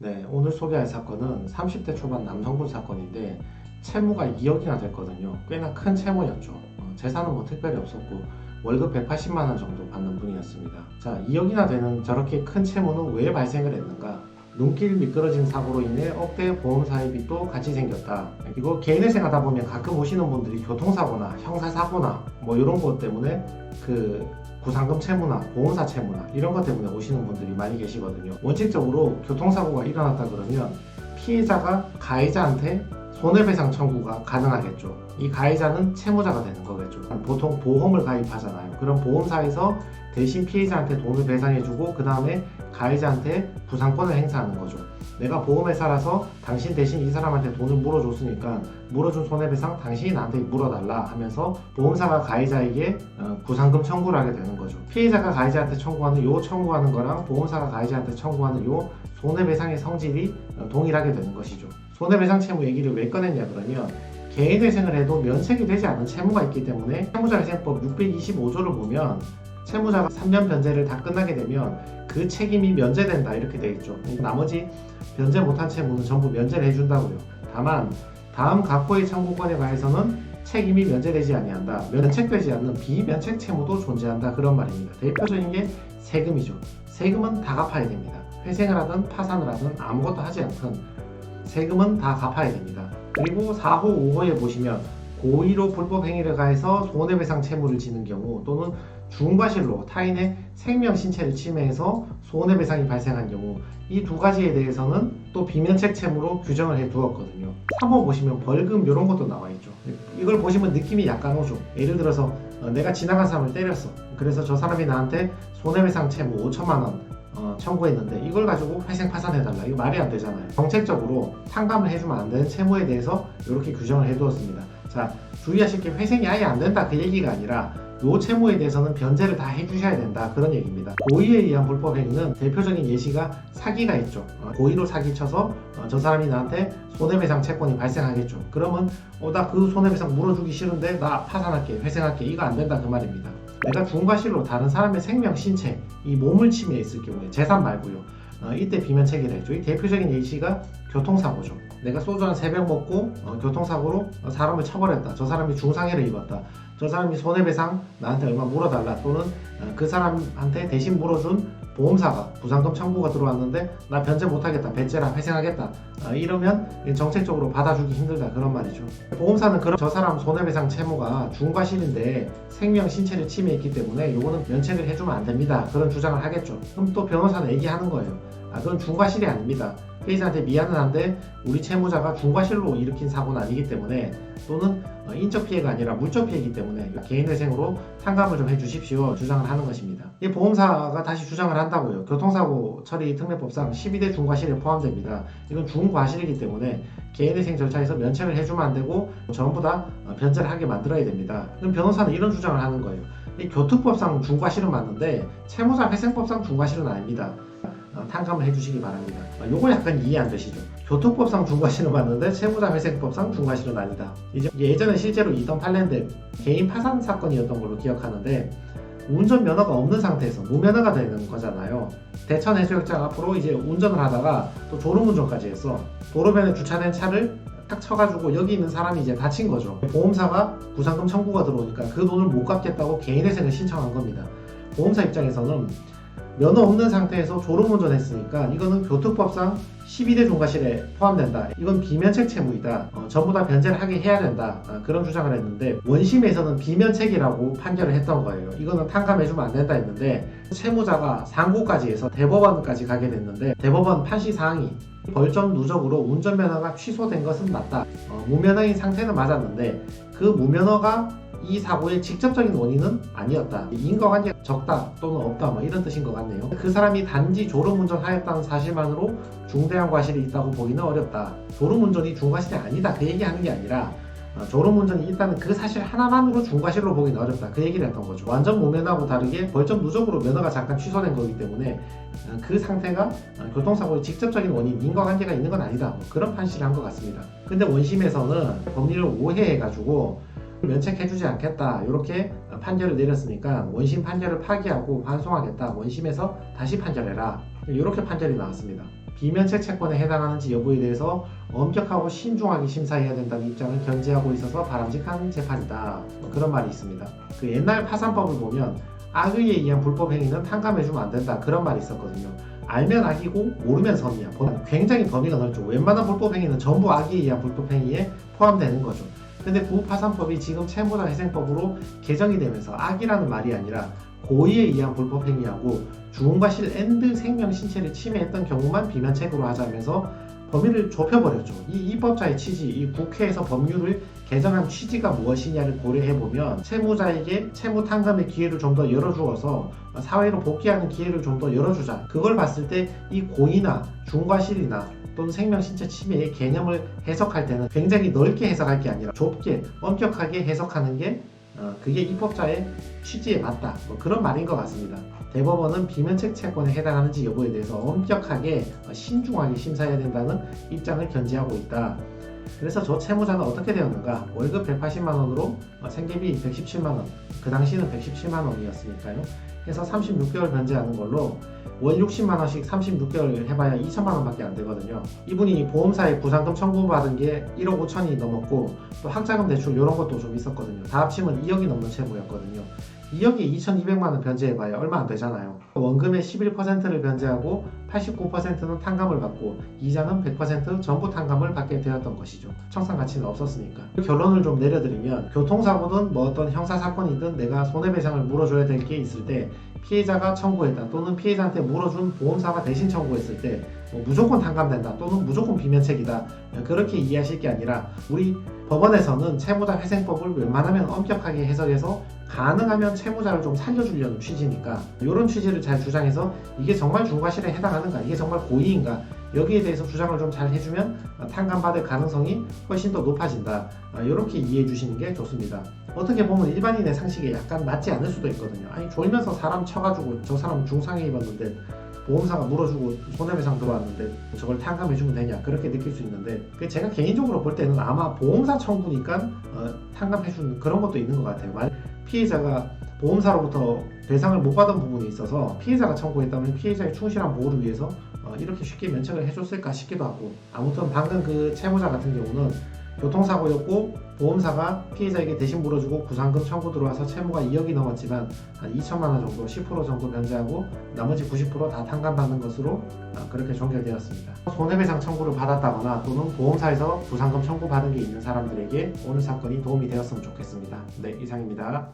네, 오늘 소개할 사건은 30대 초반 남성분 사건인데 채무가 2억이나 됐거든요. 꽤나 큰 채무였죠. 재산은 뭐 특별히 없었고 월급 180만 원 정도 받는 분이었습니다. 자, 2억이나 되는 저렇게 큰 채무는 왜 발생을 했는가? 눈길 미끄러진 사고로 인해 억대 보험 사입이 같이 생겼다. 이거 개인의 생하다 보면 가끔 오시는 분들이 교통사고나 형사사고나 뭐 이런 것 때문에 그 구상금 채무나 보험사 채무나 이런 것 때문에 오시는 분들이 많이 계시거든요. 원칙적으로 교통사고가 일어났다 그러면 피해자가 가해자한테 손해배상 청구가 가능하겠죠. 이 가해자는 채무자가 되는 거겠죠. 보통 보험을 가입하잖아요. 그럼 보험사에서 대신 피해자한테 돈을 배상해주고 그 다음에 가해자한테 부상권을 행사하는 거죠. 내가 보험회사라서 당신 대신 이 사람한테 돈을 물어줬으니까 물어준 손해배상 당신이 나한테 물어달라 하면서 보험사가 가해자에게 구상금 청구를 하게 되는 거죠. 피해자가 가해자한테 청구하는 요 청구하는 거랑 보험사가 가해자한테 청구하는 요 손해배상의 성질이 동일하게 되는 것이죠. 손해배상 채무 얘기를 왜 꺼냈냐 그러면 개인회생을 해도 면책이 되지 않은 채무가 있기 때문에 채무자회생법 625조를 보면 채무자가 3년 변제를 다 끝나게 되면 그 책임이 면제된다 이렇게 되어 있죠. 나머지 변제 못한 채무는 전부 면제를 해준다고요. 다만 다음 각호의 청구권에 관해서는 책임이 면제되지 아니한다. 면책되지 않는 비면책 채무도 존재한다 그런 말입니다. 대표적인 게 세금이죠. 세금은 다 갚아야 됩니다. 회생을 하든 파산을 하든 아무것도 하지 않든 세금은 다 갚아야 됩니다. 그리고 4호, 5호에 보시면 고의로 불법 행위를 가해서 손해배상 채무를 지는 경우 또는 중과실로 타인의 생명 신체를 침해해서 손해배상이 발생한 경우 이 두 가지에 대해서는 또 비면책 채무로 규정을 해 두었거든요. 3호 보시면 벌금 이런 것도 나와 있죠. 이걸 보시면 느낌이 약간 오죠. 예를 들어서 내가 지나간 사람을 때렸어. 그래서 저 사람이 나한테 손해배상 채무 5천만 원 청구했는데 이걸 가지고 회생 파산해달라. 이거 말이 안 되잖아요. 정책적으로 탕감을 해주면 안 되는 채무에 대해서 이렇게 규정을 해두었습니다. 자, 주의하실 게 회생이 아예 안 된다 그 얘기가 아니라 요 채무에 대해서는 변제를 다 해주셔야 된다 그런 얘기입니다. 고의에 의한 불법 행위는 대표적인 예시가 사기가 있죠. 고의로 사기쳐서 저 사람이 나한테 손해배상 채권이 발생하겠죠. 그러면 나 그 손해배상 물어주기 싫은데 나 파산할게 회생할게 이거 안 된다 그 말입니다. 내가 중과실로 다른 사람의 생명 신체 이 몸을 침해했을 경우에 재산 말고요. 이때 비면책이라 했죠. 이 대표적인 예시가 교통사고죠. 내가 소주 한 3병 먹고 교통사고로 사람을 쳐버렸다. 저 사람이 중상해를 입었다. 저 사람이 손해배상 나한테 얼마 물어달라. 또는 그 사람한테 대신 물어준 보험사가 부상금 청구가 들어왔는데 나 변제 못하겠다. 배째라 회생하겠다. 이러면 정책적으로 받아주기 힘들다 그런 말이죠. 보험사는 그럼 저 사람 손해배상 채무가 중과실인데 생명 신체를 침해했기 때문에 요거는 면책을 해주면 안 됩니다. 그런 주장을 하겠죠. 그럼 또 변호사는 얘기하는 거예요. 그건 중과실이 아닙니다. 피해자한테 미안은 한데 우리 채무자가 중과실로 일으킨 사고는 아니기 때문에 또는 인적 피해가 아니라 물적 피해이기 때문에 개인회생으로 탕감을 좀 해주십시오 주장을 하는 것입니다. 이 보험사가 다시 주장을 한다고요. 교통사고 처리 특례법상 12대 중과실에 포함됩니다. 이건 중과실이기 때문에 개인회생 절차에서 면책을 해주면 안 되고 전부 다 변제를 하게 만들어야 됩니다. 그럼 변호사는 이런 주장을 하는 거예요. 이 교통법상 중과실은 맞는데 채무자 회생법상 중과실은 아닙니다. 탕감을 해주시기 바랍니다. 요거 약간 이해 안 되시죠? 교통법상 중과실은 맞는데 채무자 회생법상 중과실은 아니다. 예전에 실제로 있던 판례인데 개인 파산 사건이었던 걸로 기억하는데 운전면허가 없는 상태에서 무면허가 되는 거잖아요. 대천 해수욕장 앞으로 이제 운전을 하다가 또 졸음운전까지 했어. 도로변에 주차된 차를 딱 쳐가지고 여기 있는 사람이 이제 다친 거죠. 보험사가 구상금 청구가 들어오니까 그 돈을 못 갚겠다고 개인회생을 신청한 겁니다. 보험사 입장에서는 면허 없는 상태에서 졸음운전 했으니까 이거는 교통법상 12대 중과실에 포함된다. 이건 비면책 채무이다. 전부 다 변제를 하게 해야 된다. 그런 주장을 했는데 원심에서는 비면책이라고 판결을 했던 거예요. 이거는 탕감해주면 안 된다 했는데 채무자가 상고까지 해서 대법원까지 가게 됐는데 대법원 판시 사항이 벌점 누적으로 운전면허가 취소된 것은 맞다. 무면허인 상태는 맞았는데 그 무면허가 이 사고의 직접적인 원인은 아니었다. 인과관계가 적다 또는 없다 뭐 이런 뜻인 것 같네요. 그 사람이 단지 졸음운전하였다는 사실만으로 중대한 과실이 있다고 보기는 어렵다. 졸음운전이 중과실이 아니다 그 얘기하는 게 아니라 졸음운전이 있다는 그 사실 하나만으로 중과실로 보기는 어렵다 그 얘기를 했던 거죠. 완전 무면허하고 다르게 벌점 누적으로 면허가 잠깐 취소된 거기 때문에 그 상태가 교통사고의 직접적인 원인 인과관계가 있는 건 아니다 뭐 그런 판시를 한 것 같습니다. 근데 원심에서는 법리를 오해해가지고 면책해주지 않겠다 이렇게 판결을 내렸으니까 원심 판결을 파기하고 환송하겠다 원심에서 다시 판결해라 이렇게 판결이 나왔습니다. 비면책 채권에 해당하는지 여부에 대해서 엄격하고 신중하게 심사해야 된다는 입장을 견지하고 있어서 바람직한 재판이다. 그런 말이 있습니다. 그 옛날 파산법을 보면 악의에 의한 불법 행위는 탕감해주면 안 된다. 그런 말이 있었거든요. 알면 악이고 모르면 선이야. 굉장히 범위가 넓죠. 웬만한 불법 행위는 전부 악의에 의한 불법 행위에 포함되는 거죠. 근데 구파산법이 지금 채무자 회생법으로 개정이 되면서 악이라는 말이 아니라 고의에 의한 불법 행위하고 주음과 실 앤드 생명 신체를 침해했던 경우만 비면책으로 하자면서 범위를 좁혀버렸죠. 이 입법자의 취지, 이 국회에서 법률을 개정한 취지가 무엇이냐를 고려해보면 채무자에게 채무 탕감의 기회를 좀 더 열어주어서 사회로 복귀하는 기회를 좀 더 열어주자. 그걸 봤을 때 이 고의나 중과 실이나 또는 생명 신체 침해의 개념을 해석할 때는 굉장히 넓게 해석할 게 아니라 좁게 엄격하게 해석하는 게 그게 입법자의 취지에 맞다. 그런 말인 것 같습니다. 대법원은 비면책 채권에 해당하는지 여부에 대해서 엄격하게 신중하게 심사해야 된다는 입장을 견지하고 있다. 그래서 저 채무자는 어떻게 되었는가? 월급 180만 원으로 생계비 117만 원, 그 당시는 117만 원이었으니까요. 해서 36개월 변제하는 걸로 월 60만 원씩 36개월 해봐야 2천만 원밖에 안 되거든요. 이분이 보험사에 구상금 청구받은 게 1억 5천이 넘었고 또 학자금 대출 이런 것도 좀 있었거든요. 다 합치면 2억이 넘는 채무였거든요. 2억에 2,200만 원 변제해봐야 얼마 안 되잖아요. 원금의 11%를 변제하고 89%는 탕감을 받고 이자는 100% 전부 탕감을 받게 되었던 것이죠. 청산 가치는 없었으니까. 결론을 좀 내려드리면 교통사고든 뭐 어떤 형사사건이든 내가 손해배상을 물어줘야 될 게 있을 때 피해자가 청구했다 또는 피해자한테 물어준 보험사가 대신 청구했을 때 뭐 무조건 탕감된다 또는 무조건 비면책이다 그렇게 이해하실 게 아니라 우리 법원에서는 채무자 회생법을 웬만하면 엄격하게 해석해서 가능하면 채무자를 좀 살려주려는 취지니까 이런 취지를 잘 주장해서 이게 정말 중과실에 해당하는가 이게 정말 고의인가 여기에 대해서 주장을 좀 잘 해주면 탕감받을 가능성이 훨씬 더 높아진다. 이렇게 이해해 주시는 게 좋습니다. 어떻게 보면 일반인의 상식에 약간 맞지 않을 수도 있거든요. 아니 졸면서 사람 쳐가지고 저 사람 중상해 입었는데 보험사가 물어주고 손해배상 들어왔는데 저걸 탕감해주면 되냐 그렇게 느낄 수 있는데 제가 개인적으로 볼 때는 아마 보험사 청구니까 탕감해주는 그런 것도 있는 것 같아요. 피해자가 보험사로부터 배상을 못 받은 부분이 있어서 피해자가 청구했다면 피해자의 충실한 보호를 위해서 이렇게 쉽게 면책을 해줬을까 싶기도 하고 아무튼 방금 그 채무자 같은 경우는 교통사고였고 보험사가 피해자에게 대신 물어주고 구상금 청구 들어와서 채무가 2억이 넘었지만 한 2천만 원 정도 10% 정도 변제하고 나머지 90% 다 탕감받는 것으로 그렇게 종결되었습니다. 손해배상 청구를 받았다거나 또는 보험사에서 구상금 청구받은 게 있는 사람들에게 오늘 사건이 도움이 되었으면 좋겠습니다. 네, 이상입니다.